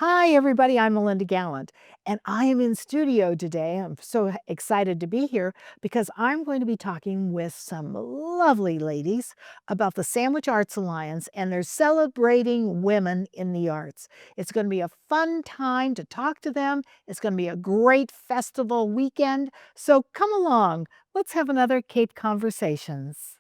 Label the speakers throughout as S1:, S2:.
S1: Hi, everybody. I'm Melinda Gallant, and I am in studio today. I'm so excited to be here because I'm going to be talking with some lovely ladies about the Sandwich Arts Alliance, and they're celebrating women in the arts. It's going to be a fun time to talk to them. It's going to be a great festival weekend. So come along. Let's have another Cape Conversations.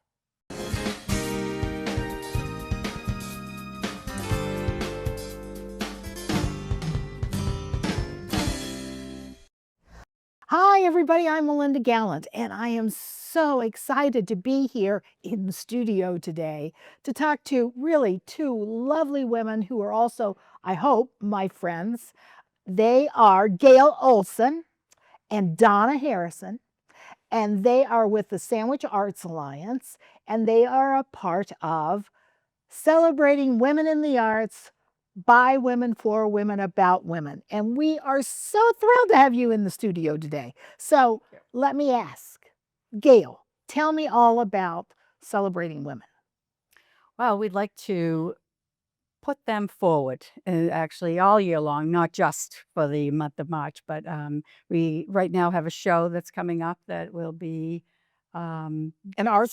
S1: Hi, everybody. I'm Melinda Gallant, and I am so excited to be here in the studio today to talk to really two lovely women who are also, I hope, my friends. They are Gayle Olson and Donna Harrison, and they are with the Sandwich Arts Alliance, and they are a part of celebrating women in the arts by women, for women, about women. And we are so thrilled to have you in the studio today. So let me ask, Gayle, tell me all about celebrating women.
S2: Well, we'd like to put them forward actually all year long, not just for the month of March, but we right now have a show that's coming up that will be
S1: An art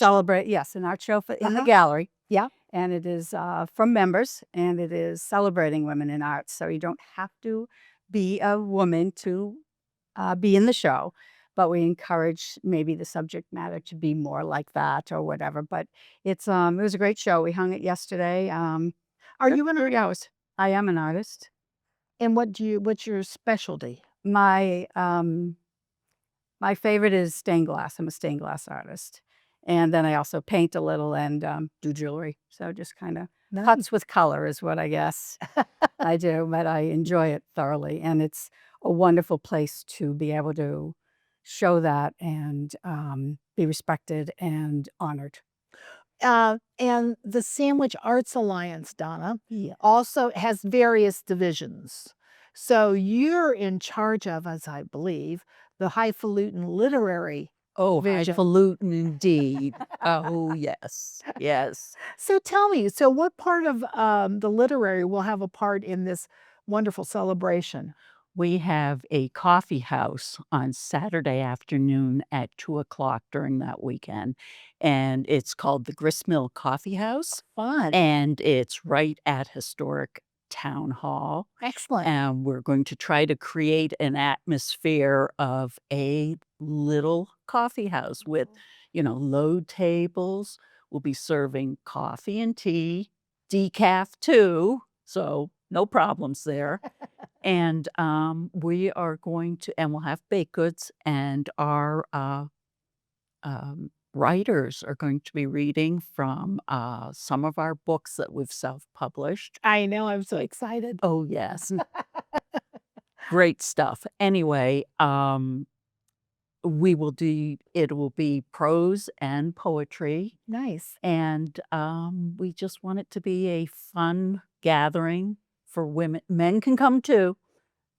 S2: yes, an art show in the gallery.
S1: Yeah.
S2: And it is from members, and it is celebrating women in arts. So you don't have to be a woman to be in the show, but we encourage maybe the subject matter to be more like that or whatever. But it was a great show. We hung it yesterday.
S1: Are you an
S2: 3 hours. I am an artist.
S1: And what's your specialty?
S2: My favorite is stained glass. I'm a stained glass artist. And then I also paint a little and do jewelry. So just kind of cuts with color is what I guess I do, but I enjoy it thoroughly. And it's a wonderful place to be able to show that and be respected and honored.
S1: And the Sandwich Arts Alliance, Donna, also has various divisions. So you're in charge of, as I believe, the highfalutin literary.
S3: Oh,
S1: vision.
S3: highfalutin indeed. Oh, yes, yes.
S1: So tell me, so what part of the literary will have a part in this wonderful celebration?
S3: We have a coffee house on Saturday afternoon at 2 o'clock during that weekend, and it's called the Gristmill Coffee House,
S1: Fun.
S3: and it's right at historic Town Hall.
S1: Excellent.
S3: And we're going to try to create an atmosphere of a little coffee house with, low tables. We'll be serving coffee and tea, decaf too, so no problems there. And we are going to, and we'll have baked goods, and our writers are going to be reading from some of our books that we've self-published.
S1: I know, I'm so excited.
S3: Oh, yes. Great stuff. Anyway, it will be prose and poetry.
S1: Nice.
S3: And we just want it to be a fun gathering for women. Men can come too,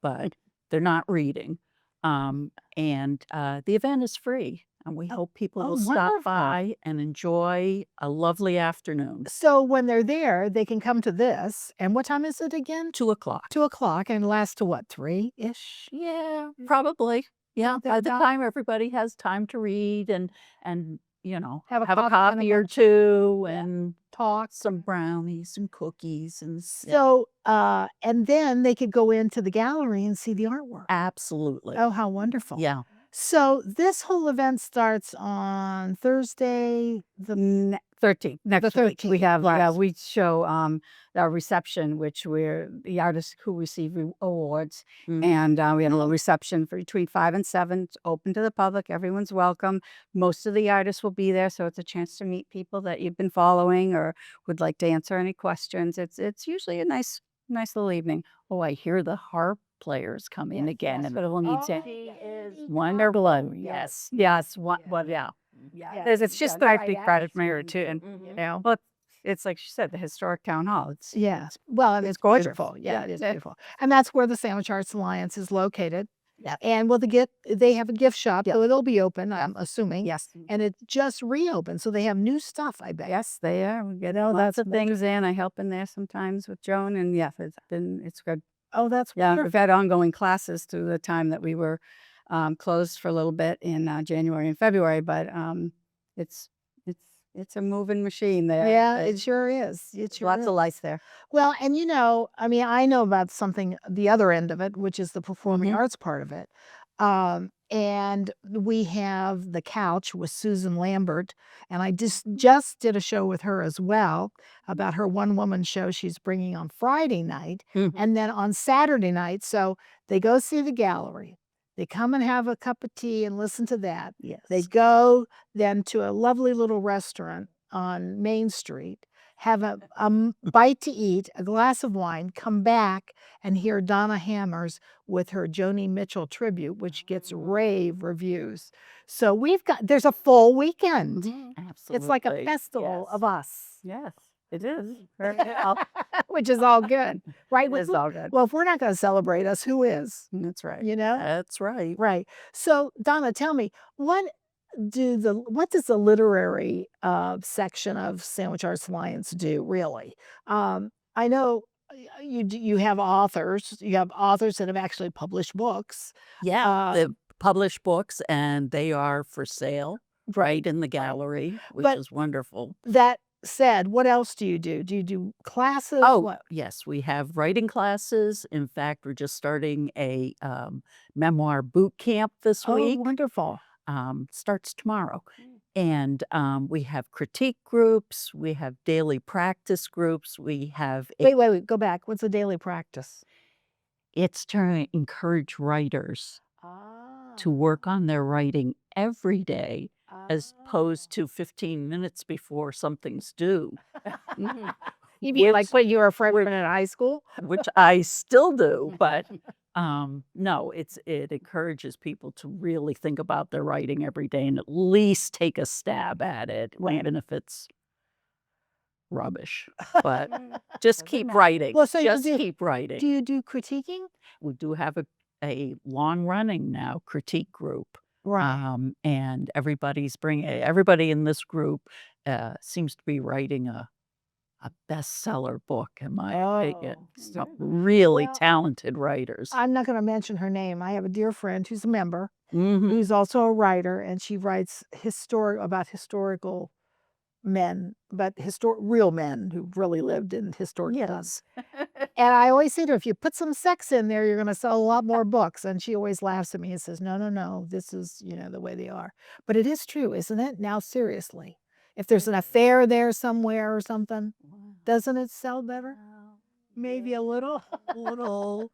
S3: but they're not reading. And the event is free. And we hope people will stop by and enjoy a lovely afternoon.
S1: So when they're there, they can come to this. And what time is it again?
S3: 2 o'clock.
S1: 2 o'clock, and last to what, 3-ish?
S3: Yeah, probably. Yeah, by the time everybody has time to read and have a coffee or two and
S1: talk.
S3: Some brownies and cookies and
S1: So, and then they could go into the gallery and see the artwork.
S3: Absolutely.
S1: Oh, how wonderful.
S3: Yeah.
S1: So this whole event starts on Thursday, the
S2: 13th. Next
S1: The
S2: week we
S1: 13th,
S2: have
S1: yes.
S2: we show our reception, which we're the artists who receive awards, and we had a little reception for between 5 and 7. It's open to the public. Everyone's welcome. Most of the artists will be there, so it's a chance to meet people that you've been following or would like to answer any questions. It's usually a nice little evening.
S3: Oh, I hear the harp players come in again.
S2: That's what we'll need to.
S3: She is wonderful. Yes.
S2: Yes. Yeah. It's just that I think credit from her too, and well, it's like she said, the historic town hall. It's
S1: well, and
S2: it's
S1: it's
S2: gorgeous.
S1: beautiful. Yeah, it is beautiful. And that's where the Sandwich Arts Alliance is located. Yeah. And they have a gift shop, so it'll be open, I'm assuming.
S2: Yes.
S1: And it just reopened, so they have new stuff, I bet.
S2: Yes, they are. We get lots of things in. I help in there sometimes with Joan, and yes, it's good.
S1: Oh, that's
S2: Yeah,
S1: wonderful.
S2: we've had ongoing classes through the time that we were closed for a little bit in January and February, but it's it's it's a moving machine there.
S1: Yeah, it sure is. It
S2: There's
S1: sure
S2: lots
S1: is.
S2: of life there.
S1: Well, and I mean, I know about something, the other end of it, which is the performing arts part of it. And we have The Couch with Susan Lambert, and I just did a show with her as well about her one-woman show she's bringing on Friday night, and then on Saturday night. So they go see the gallery. They come and have a cup of tea and listen to that.
S3: Yes.
S1: They go then to a lovely little restaurant on Main Street, have a bite to eat, a glass of wine, come back and hear Donna Hammers with her Joni Mitchell tribute, which gets rave reviews. So there's a full weekend.
S3: Absolutely.
S1: It's like a festival
S3: Yes.
S1: of us.
S2: Yes, it is. Very well.
S1: Which is all good, right?
S2: It is all good.
S1: Well, if we're not going to celebrate us, who is?
S2: That's right.
S1: You know?
S3: That's right.
S1: Right. So, Donna, tell me, what does the literary section of Sandwich Arts Alliance do, really? I know you have authors. You have authors that have actually published books.
S3: Yeah, they publish books and they are for sale right in the gallery, which
S1: But-
S3: is wonderful.
S1: That said, what else do you do? Do you do classes?
S3: Oh,
S1: What?
S3: yes, we have writing classes. In fact, we're just starting a memoir boot camp this
S1: Oh,
S3: week.
S1: wonderful.
S3: Starts tomorrow. And we have critique groups, we have daily practice groups, we have
S1: Wait, go back. What's a daily practice?
S3: it's to encourage writers to work on their writing every day as opposed to 15 minutes before something's due.
S1: You mean like
S3: which-
S1: when you were a freshman in high school?
S3: which I still do, but no, it encourages people to really think about their writing every day and at least take a stab at it, even if it's rubbish. But just keep writing.
S1: Well, so
S3: just
S1: do
S3: keep writing.
S1: Do you do critiquing?
S3: We do have a long running now critique group.
S1: Right.
S3: And everybody in this group seems to be writing a bestseller book, in my opinion.
S1: Oh,
S3: Some really
S1: Well,
S3: talented writers.
S1: I'm not going to mention her name. I have a dear friend who's a member,
S3: Mhm.
S1: who's also a writer, and she writes about historical men, but real men who really lived in historic times. And I always say to her, if you put some sex in there, you're going to sell a lot more books. And she always laughs at me and says, no, this is, the way they are. But it is true, isn't it? Now, seriously, if there's an affair there somewhere or something, doesn't it sell better? Maybe a little.
S3: Little.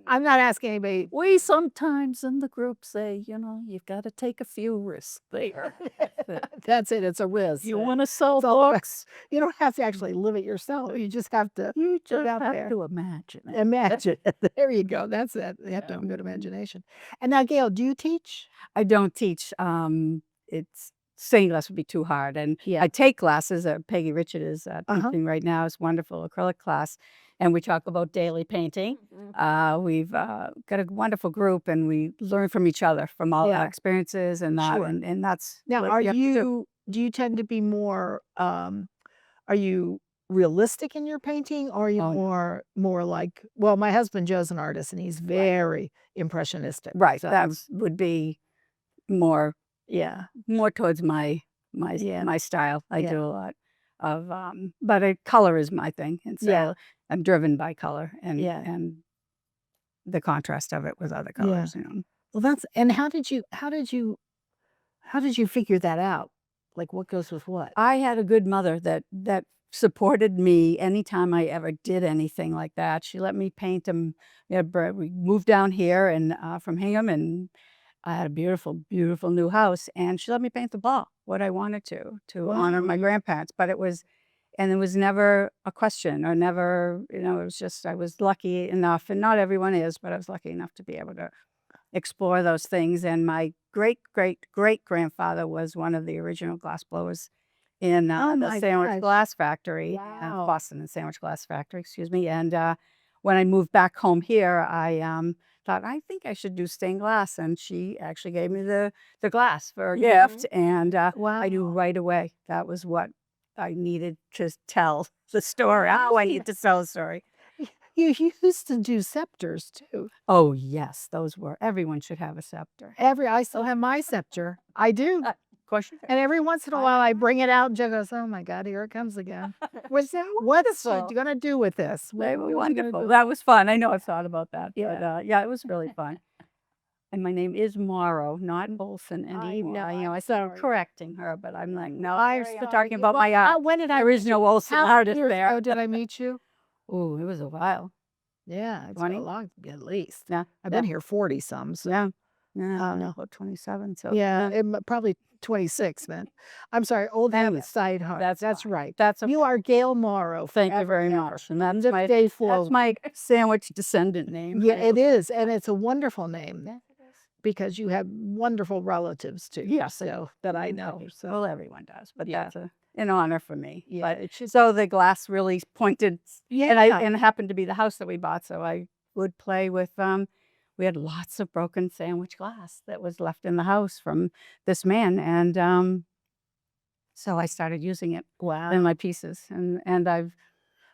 S1: I'm not asking anybody.
S3: We sometimes in the group say, you've got to take a few risks there.
S1: That's it. It's a risk.
S3: You want to sell
S1: It's all
S3: books?
S1: You don't have to actually live it yourself. You just have to
S3: You just
S1: out
S3: have
S1: there.
S3: to imagine it.
S1: imagine. There you go. That's it. You have to have a good imagination. And now, Gayle, do you teach?
S2: I don't teach. It's stained glass would be too hard, and
S1: Yeah.
S2: I take classes. Peggy Richard is teaching right now. It's wonderful acrylic class, and we talk about daily painting. We've got a wonderful group, and we learn from each other, from all
S1: Yeah.
S2: our experiences, and that,
S1: Sure.
S2: and that's
S1: Now,
S2: what
S1: are
S2: you have to do.
S1: do you tend to be more, are you realistic in your painting, or are you
S2: Oh, no.
S1: more like, well, my husband Joe's an artist and he's very impressionistic.
S2: Right?
S1: So,
S2: That would be more
S1: yeah.
S2: towards my
S1: Yeah.
S2: my style. I
S1: Yeah.
S2: do a lot of, but color is my thing, and so
S1: Yeah.
S2: I'm driven by color and
S1: Yeah.
S2: and the contrast of it with other
S1: Yeah.
S2: colors.
S1: Well, and how did you figure that out? Like what goes with what?
S2: I had a good mother that supported me anytime I ever did anything like that. She let me paint them. We moved down here and from Hingham, and I had a beautiful, beautiful new house, and she let me paint the wall what I wanted to honor my grandparents. But it was never a question, or never, it was just, I was lucky enough, and not everyone is, but I was lucky enough to be able to explore those things. And my great great great grandfather was one of the original glass blowers in
S1: Oh
S2: the
S1: my
S2: sandwich
S1: gosh.
S2: glass factory,
S1: Wow.
S2: Boston and Sandwich Glass Factory, excuse me. And when I moved back home here, I thought, I think I should do stained glass, and she actually gave me the glass for a gift, and I knew
S1: Wow.
S2: right away that was what I needed to tell the story. Oh, I need to tell the story.
S1: You used to do scepters too.
S2: Oh, yes, those were. Everyone should have a scepter.
S1: I still have my scepter. I do.
S2: Of course you do.
S1: And every once in a while I bring it out and Joe goes, oh my God, here it comes again. What's
S2: wonderful.
S1: you gonna do with this?
S2: They
S1: What
S2: were
S1: you gonna
S2: wonderful.
S1: do?
S2: That was fun. I know I've thought about that.
S1: Yeah.
S2: But yeah, it was really fun. And my name is Morrow, not Bolson anymore.
S1: know,
S2: You know,
S1: I'm
S2: I started
S1: sorry.
S2: correcting her, but I'm like, no,
S1: I'm
S2: I'm
S1: sorry.
S2: talking about
S1: Well,
S2: my art.
S1: when did I
S2: There is
S1: meet
S2: no
S1: you?
S2: Olsen
S1: How many
S2: artist
S1: years
S2: there.
S1: ago did I meet you?
S2: Oh, it was a while.
S1: Yeah, it's
S2: 20?
S1: a long, at least.
S2: Yeah.
S1: I've been here 40 some, so
S2: Yeah. Yeah.
S1: I don't know.
S2: About 27. So
S1: Yeah, probably 26 then. I'm sorry, old
S2: Anyway,
S1: habits die hard.
S2: that's
S1: That's
S2: fine.
S1: right.
S2: That's
S1: You
S2: okay.
S1: are Gayle Morrow.
S2: Thank you
S1: forever
S2: very
S1: and ever.
S2: much. And that's
S1: This
S2: my
S1: day
S2: that's
S1: flows.
S2: my sandwich descendant name.
S1: Yeah, it is, and it's a wonderful name
S2: Yes, it is.
S1: because you have wonderful relatives too.
S2: Yes, I
S1: so that I know. So
S2: Well, everyone does, but
S1: Yeah.
S2: that's an honor for me.
S1: yeah,
S2: But
S1: it should.
S2: so the glass really pointed,
S1: Yeah,
S2: and it happened to be the house that we bought. So I would play with. We had lots of broken sandwich glass that was left in the house from this man, and so I started using it
S1: wow.
S2: in my pieces, and I've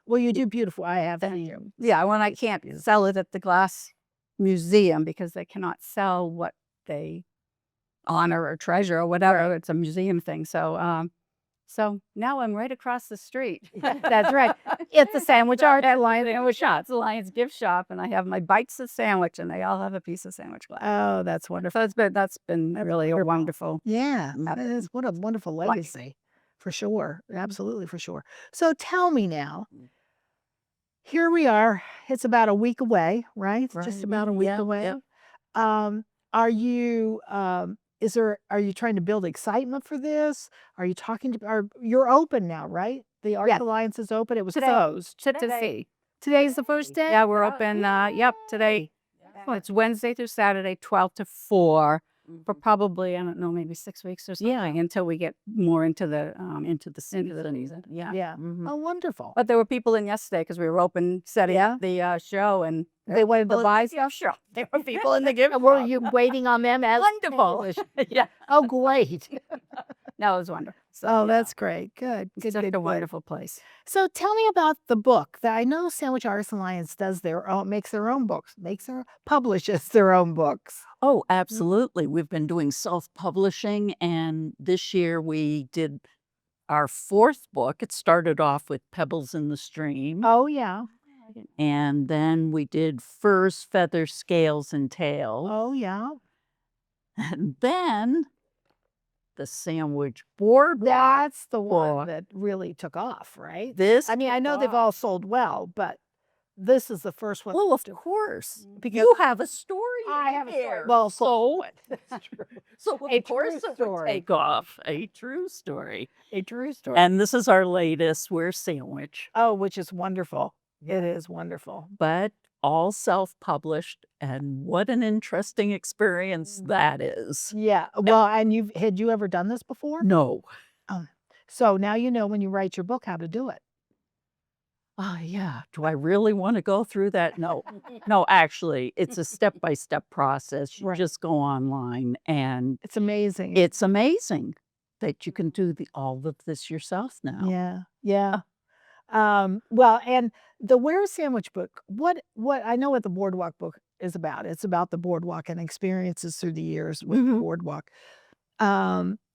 S1: Well, you do beautiful. I have
S2: Thank
S1: seen
S2: you. Yeah, when I can't sell it at the glass museum because they cannot sell what they honor or treasure or whatever. It's a museum thing. So now I'm right across the street.
S1: That's right. It's a sandwich art.
S2: At Lions Sandwich Shop. It's a Lions gift shop, and I have my bites of sandwich, and they all have a piece of sandwich glass.
S1: Oh, that's wonderful.
S2: So that's been really a wonderful.
S1: Yeah, that is what a wonderful legacy, for sure. Absolutely, for sure. So tell me now. Here we are. It's about a week away, right? Just
S3: Right.
S1: about a week
S3: Yeah,
S1: away.
S3: yeah.
S1: Are you are you trying to build excitement for this? Are you talking to you're open now, right? The Art
S2: Yes.
S1: Alliance is open. It was
S2: Today.
S1: closed.
S2: To see.
S1: Today's the first day?
S2: Yeah, we're open. Yep, today. It's Wednesday through Saturday, 12 to 4. For probably, I don't know, maybe 6 weeks or something until we get more into the season. Yeah.
S1: Yeah.
S3: Mhm.
S1: Oh, wonderful.
S2: But there were people in yesterday because we were open setting up the show, and
S1: They wanted to buy
S2: Yeah, sure. There were people in the gift
S1: Were
S2: shop.
S1: you waiting on them as
S2: Wonderful. Yeah.
S1: Oh, great.
S2: No, it was wonderful. So,
S1: Oh,
S2: yeah,
S1: that's great. Good.
S2: it's
S1: Good,
S2: just
S1: good,
S2: a
S1: good.
S2: wonderful place.
S1: So tell me about the book. That I know Sandwich Artists Alliance does their own, makes their own books, publishes their own books.
S3: Oh, absolutely. We've been doing self-publishing, and this year we did our 4th book. It started off with Pebbles in the Stream,
S1: Oh yeah.
S3: and then we did Furs, Feathers, Scales, and Tails,
S1: Oh yeah.
S3: and then the Sandwich Board.
S1: That's the one
S3: book.
S1: that really took off, right?
S3: This
S1: I mean, I
S3: took
S1: know they've
S3: off.
S1: all sold well, but this is the first one.
S3: Well, of
S1: to-
S3: course,
S1: Because
S3: you have a story.
S1: I
S3: in
S1: have a story.
S3: there.
S1: Well,
S3: so
S1: That's true.
S3: so
S1: A
S3: of course
S1: true
S3: it would
S1: story.
S3: take off. A true story.
S1: A true story.
S3: And this is our latest. We're Sandwich,
S1: Oh, which is wonderful. It is wonderful.
S3: but all self-published. And what an interesting experience that is.
S1: Yeah. Well, and had you ever done this before?
S3: No.
S1: So now you know when you write your book how to do it.
S3: Oh, yeah. Do I really want to go through that? No. No, actually, it's a step-by-step process. You
S1: Right.
S3: just go online, and
S1: It's amazing.
S3: it's amazing that you can do all of this yourself now.
S1: Yeah. Yeah. Well, and the Where Sandwich book, what I know what the Boardwalk book is about. It's about the boardwalk and experiences through the years with the
S3: Mhm.
S1: boardwalk.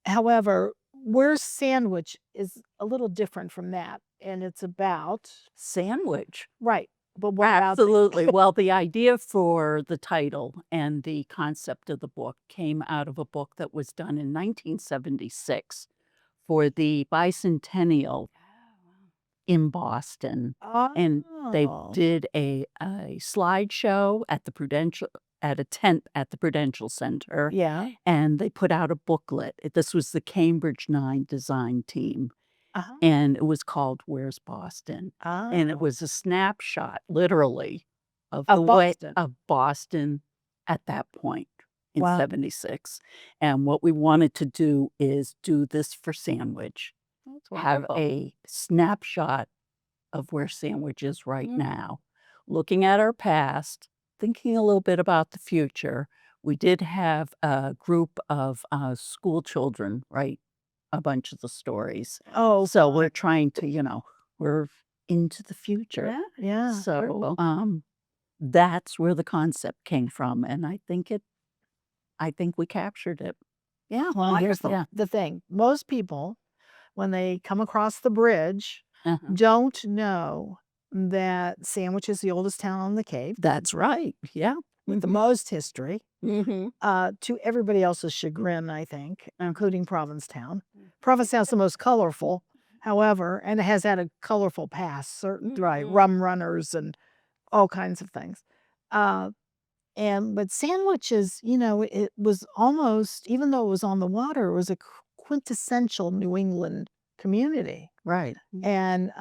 S1: However, Where Sandwich is a little different from that. And it's about
S3: Sandwich.
S1: right. But what about
S3: Absolutely. Well, the idea for the title and the concept of the book came out of a book that was done in 1976 for the bicentennial in Boston. And they
S1: Oh.
S3: did a slideshow at the Prudential, at a tent at the Prudential Center,
S1: Yeah.
S3: and they put out a booklet. This was the Cambridge 9 design team,
S1: Uh-huh.
S3: and it was called Where's Boston? And it was a snapshot, literally, of
S1: Of
S3: the way
S1: Boston.
S3: of Boston at that point in
S1: Wow.
S3: 76. And what we wanted to do is do this for Sandwich, have a snapshot of where Sandwich is right now, looking at our past, thinking a little bit about the future. We did have a group of school children write a bunch of the stories.
S1: Oh,
S3: So we're trying to, we're into the future.
S1: Yeah.
S3: So that's where the concept came from, and I think we captured it.
S1: Yeah. Well, here's
S3: Yeah.
S1: the thing. Most people, when they come across the bridge,
S3: Uh-huh.
S1: don't know that Sandwich is the oldest town on the Cape
S3: That's right. Yeah.
S1: with the most history.
S3: Mm-hmm.
S1: To everybody else's chagrin, I think, including Provincetown. Provincetown's the most colorful, however, and it has had a colorful past, right? Rum runners and all kinds of things. But Sandwich is, it was almost, even though it was on the water, it was a quintessential New England community.
S3: Right.
S1: And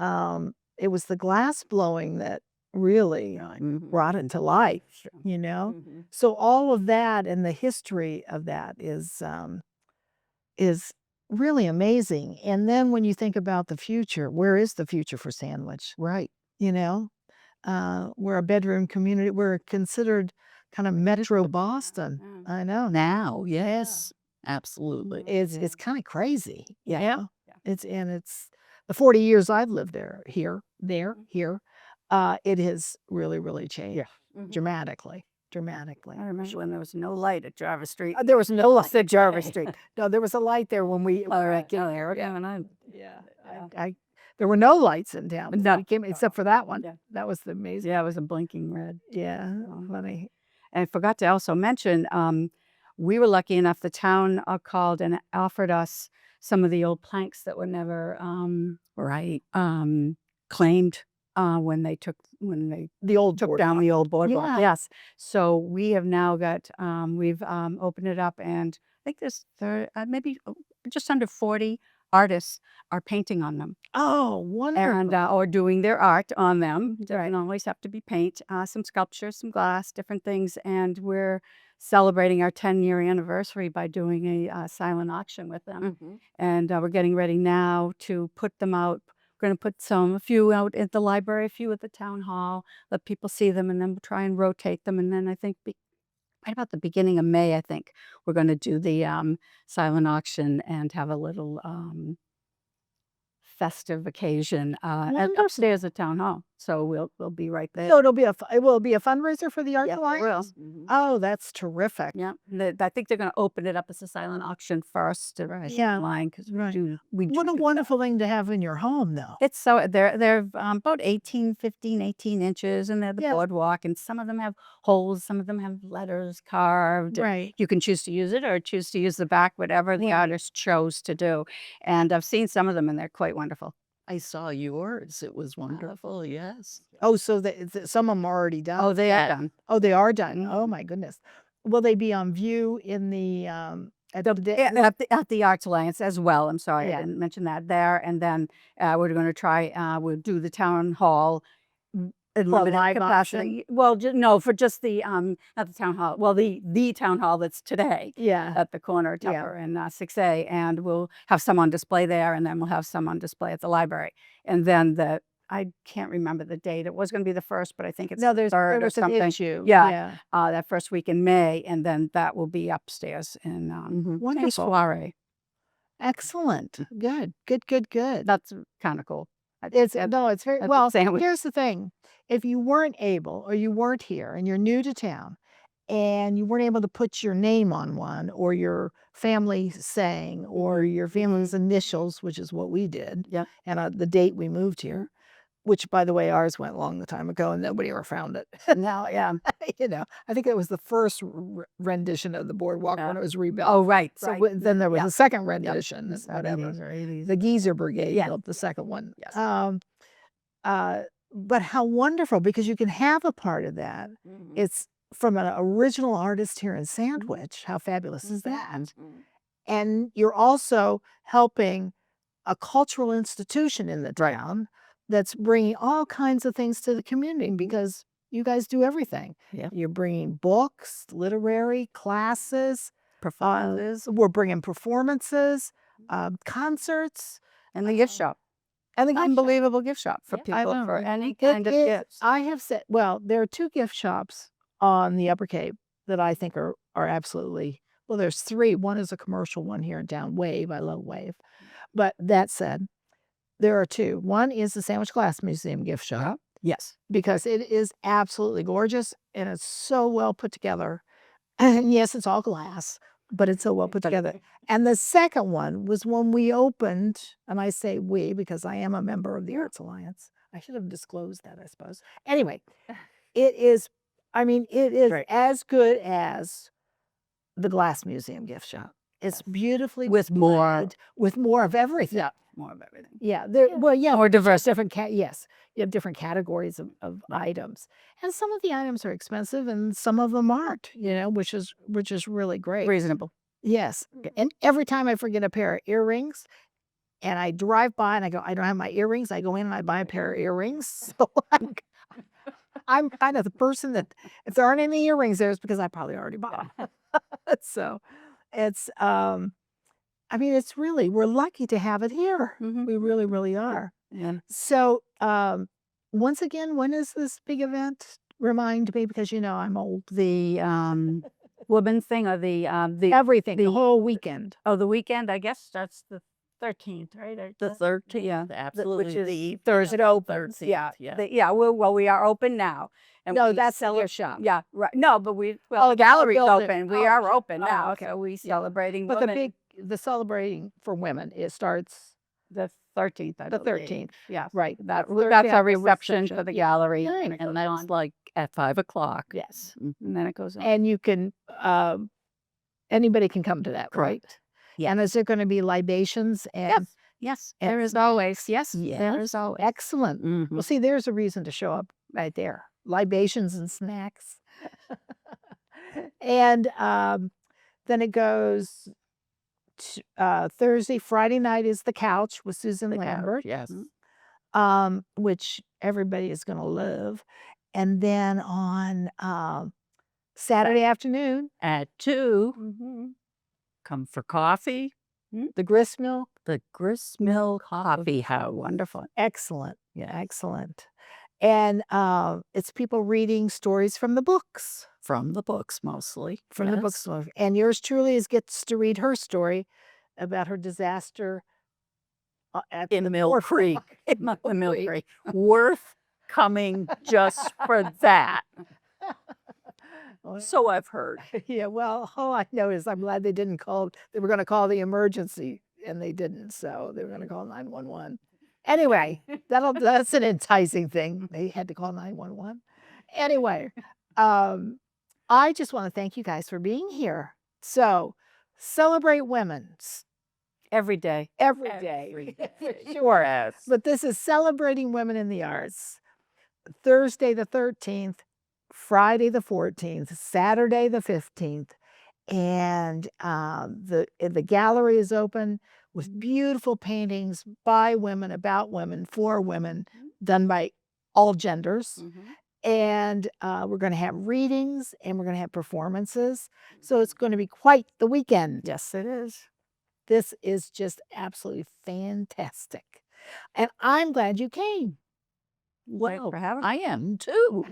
S1: it was the glass blowing that really brought it to life, So all of that and the history of that is really amazing. And then when you think about the future, where is the future for Sandwich?
S3: Right.
S1: We're a bedroom community. We're considered kind of Metro Boston. I know.
S3: Now, yes, absolutely.
S1: It's kind of crazy. Yeah. It's the 40 years I've lived there, here, it has really, really changed dramatically.
S2: I remember when there was no light at Jarvis Street.
S1: There was no light at Jarvis Street. No, there was a light there when we.
S2: All right,
S1: There were no lights in town.
S2: No.
S1: Except for that one.
S2: Yeah.
S1: That was the amazing.
S2: Yeah, it was a blinking red.
S1: Yeah, funny.
S2: And I forgot to also mention, we were lucky enough, the town called and offered us some of the old planks that were never claimed when they took
S1: The old
S2: took
S1: boardwalk.
S2: down the old boardwalk.
S1: Yeah.
S2: Yes. So we have now got, we've opened it up, and I think there's maybe just under 40 artists are painting on them.
S1: Oh, wonderful.
S2: And or doing their art on them. Doesn't always have to be paint. Some sculpture, some glass, different things. And we're celebrating our 10-year anniversary by doing a silent auction with them. And we're getting ready now to put them out. We're going to put a few out at the library, a few at the town hall, let people see them, and then we'll try and rotate them. And then I think right about the beginning of May, I think we're going to do the silent auction and have a little festive occasion upstairs at town hall. So we'll be right there.
S1: So it will be a fundraiser for the Arts
S2: Yes, it
S1: Alliance?
S2: will.
S1: Oh, that's terrific.
S2: Yeah, I think they're going to open it up as a silent auction first.
S1: Yeah.
S2: Because
S1: Right.
S2: we
S1: What a wonderful thing to have in your home, though.
S2: It's so they're about 18 inches, and they're the
S1: Yeah.
S2: boardwalk, and some of them have holes, some of them have letters carved.
S1: Right.
S2: You can choose to use it or choose to use the back, whatever the artist chose to do. And I've seen some of them, and they're quite wonderful.
S3: I saw yours. It was wonderful. Yes.
S1: Oh, so some of them are already done?
S2: Oh, they are done.
S1: Oh, they are done. Oh, my goodness. Will they be on view in the at
S2: the Arts Alliance as well. I'm sorry,
S1: Yeah.
S2: I didn't mention that there. And then we're going to try. We'll do the town hall in limited
S1: live
S2: capacity. Well, for just the not the town hall. Well, the town hall that's today.
S1: Yeah.
S2: At the corner of Tupper and 6A, and we'll have some on display there, and then we'll have some on display at the library. And then I can't remember the date. It was going to be the first, but I think it's the third or
S1: there's an
S2: something.
S1: issue.
S2: Yeah. That first week in May, and then that will be upstairs in
S1: Wonderful.
S2: soiree.
S1: Excellent. Good.
S2: That's kind of cool.
S1: It's very well.
S2: Sandwich.
S1: Here's the thing: if you weren't able, or you weren't here, and you're new to town, and you weren't able to put your name on one, or your family saying, or your family's initials, which is what we did, and the date we moved here, which, by the way, ours went a long time ago, and nobody ever found it.
S2: Now, yeah.
S1: I think it was the first rendition of the boardwalk when it was rebuilt.
S2: Oh, right.
S1: So then there was a second rendition, whatever.
S2: 70s or 80s.
S1: The Geezer Brigade built the second one.
S2: Yes.
S1: But how wonderful, because you can have a part of that. It's from an original artist here in Sandwich. How fabulous is that? And you're also helping a cultural institution in the town that's bringing all kinds of things to the community, because you guys do everything.
S3: Yeah.
S1: You're bringing books, literary classes,
S2: Performances.
S1: we're bringing performances, concerts,
S2: And the gift shop.
S1: and the gift shop.
S2: Unbelievable gift shop for
S1: I
S2: people
S1: know.
S2: for any kind of gifts.
S1: I have said, there are two gift shops on the Upper Cape that I think are absolutely, well, there's three. One is a commercial one here in town, Wave. I love Wave. But that said, There are two. One is the Sandwich Glass Museum gift shop
S2: Yes.
S1: because it is absolutely gorgeous and it's so well put together. And yes, it's all glass, but it's so well put together. And the second one was when we opened, and I say we because I am a member of the Arts Alliance. I should have disclosed that, I suppose. Anyway, it is, it is
S2: Right.
S1: as good as the Glass Museum gift shop. It's beautifully
S2: With more-
S1: displayed, with more of everything.
S2: Yeah. More of everything.
S1: Yeah, well, yeah,
S2: More diverse.
S1: different yes, you have different categories of items, and some of the items are expensive, and some of them aren't. Which is really great.
S2: Reasonable.
S1: Yes, and every time I forget a pair of earrings, and I drive by and I go, I don't have my earrings. I go in and I buy a pair of earrings. So I'm kind of the person that if there aren't any earrings there, it's because I probably already bought them. So it's it's really, we're lucky to have it here.
S2: Mhm.
S1: We really, really are.
S2: Yeah.
S1: So, once again, when is this big event? Remind me because I'm old.
S2: The women's thing or the
S1: Everything, the whole weekend.
S2: the weekend, I guess that's the 13th, right? Or
S3: The 13th,
S2: Yeah,
S3: absolutely.
S2: which is
S3: the
S2: Thursday.
S1: It opens.
S3: 13th,
S2: Yeah,
S3: yeah.
S2: we are open now. And
S1: No,
S2: we
S1: that's
S2: cele-
S1: your shop.
S2: Yeah, right. No, but the
S1: the
S2: gallery's
S1: building.
S2: open. We
S1: Oh,
S2: are open
S1: oh,
S2: now.
S1: okay.
S2: So we
S1: Yeah.
S2: celebrating
S1: But
S2: women.
S1: the celebrating for women, it starts
S2: The 13th, I
S1: the
S2: believe.
S1: 13th.
S2: Yeah,
S1: Right.
S2: that's
S1: Thursday
S2: our
S1: after
S2: reception for the gallery.
S1: Yeah,
S2: and it
S3: And
S2: goes
S3: that's
S2: on.
S3: like at 5:00.
S1: Yes.
S2: And then it goes on.
S1: And you can, anybody can come to that, right?
S3: Correct. Yes.
S1: And is there going to be libations? And
S2: Yes,
S1: and-
S2: there is always. Yes, there
S3: Yes.
S2: is always.
S1: Excellent.
S3: Mhm.
S1: Well, see, there's a reason to show up right there. Libations and snacks. And then it goes Thursday, Friday night is the couch with Susan
S3: The couch,
S1: Lambert,
S3: yes.
S1: which everybody is going to love. And then on Saturday afternoon,
S3: At 2,
S2: Mm-hmm.
S3: come for coffee.
S1: the Gristmill.
S3: The Gristmill Coffee House.
S2: Wonderful.
S1: Excellent. Yeah, excellent. And it's people reading stories from the books.
S3: From the books, mostly.
S1: From the
S3: yes.
S1: books. And yours truly gets to read her story about her disaster at
S3: In
S1: the
S3: Mill
S1: port.
S3: Creek.
S1: In
S2: The Mill Creek.
S3: Worth coming just for that.
S1: Well,
S3: So I've heard.
S1: yeah, well, all I know is I'm glad they didn't call. They were going to call the emergency, and they didn't. So they were going to call 911. Anyway, that's an enticing thing. They had to call 911. Anyway, I just want to thank you guys for being here. So celebrate women
S2: Every day.
S1: every day.
S3: Every
S1: For
S3: day.
S1: sure.
S3: Yes.
S1: But this is celebrating women in the arts. Thursday the 13th, Friday the 14th, Saturday the 15th, and the gallery is open with beautiful paintings by women, about women, for women, done by all genders. And we're going to have readings and we're going to have performances. So it's going to be quite the weekend.
S2: Yes, it is.
S1: This is just absolutely fantastic. And I'm glad you came.
S3: Well,
S2: for having
S3: I am too.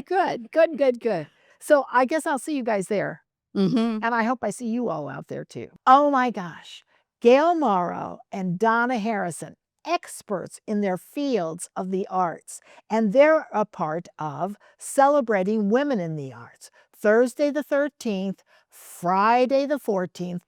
S1: Good. So I guess I'll see you guys there.
S3: Mm-hmm.
S1: And I hope I see you all out there too. Oh my gosh. Gayle Morrow and Donna Harrison, experts in their fields of the arts. And they're a part of Celebrating Women in the Arts. Thursday the 13th, Friday the 14th,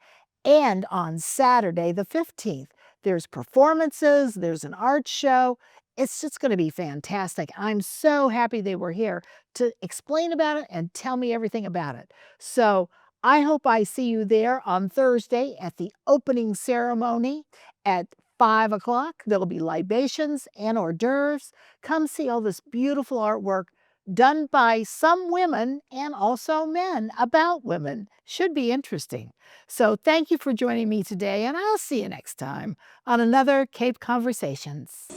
S1: and on Saturday the 15th. There's performances, there's an art show. It's just going to be fantastic. I'm so happy they were here to explain about it and tell me everything about it. So I hope I see you there on Thursday at the opening ceremony at 5 o'clock. There'll be libations and hors d'oeuvres. Come see all this beautiful artwork done by some women and also men about women. Should be interesting. So thank you for joining me today, and I'll see you next time on another Cape Conversations.